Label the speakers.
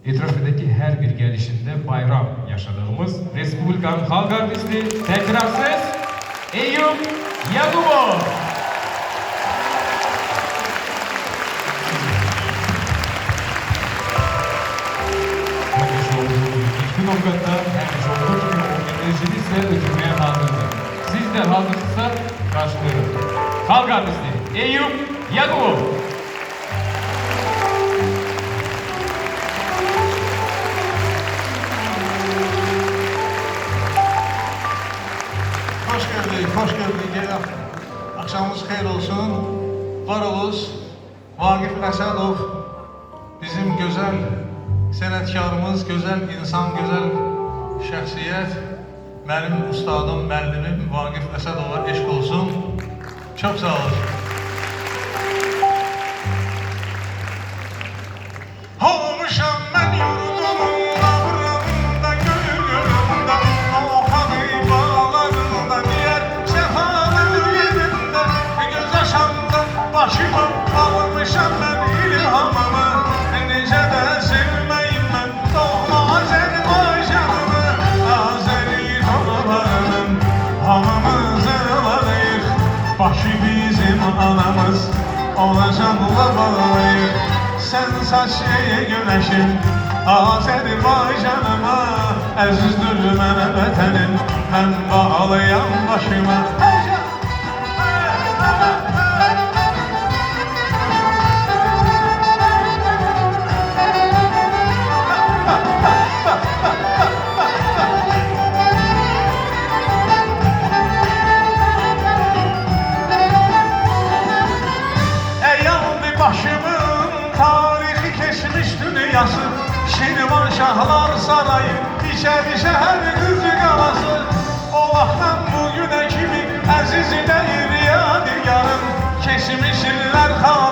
Speaker 1: etrafındaki her bir gelişinde bayram yaşadığımız Respublikanın halk artisti tekrarsız Eyüp Yakupov. Vermiş olduğu ilk noktada vermiş olduğu gibi o enerjinizle ödülmeye hazırdır. Siz de hazırsa karşılıyoruz. Halk artisti Eyüp Yakupov.
Speaker 2: Hoş gördük. Akşamımız xeyir olsun. Var oluz. Vagif Əsədov bizim güzel sənətkarımız, güzel insan, güzel şəxsiyyət. Mənim ustadım, müəllimim Vagif Əsədova eşq olsun. Çok sağ olun. Olmuşam mən yurdumun ağrında, gönlümdə, o xanıbalarında, diğer sefalı yerində, göz yaşamda başıma almışam mən ilhamımı, necə də sevməyim mən doğma Azərbaycanımı, Azəri dağlarının hamımız ağlayır, başı bizim anamız olacaqla bağlayır. Sen saçıya güneşim Azerbaycanıma, əzizdir mənə vətənim, mən bağlayan başıma. Ey başımın tarihi geçmiş dünyası, Şirvan Şahlar Sarayı, içeri şəhər Qızı Qalası, o vaxtdan bugünə kimi əziz deyir yadigarım, keçmiş illər xalq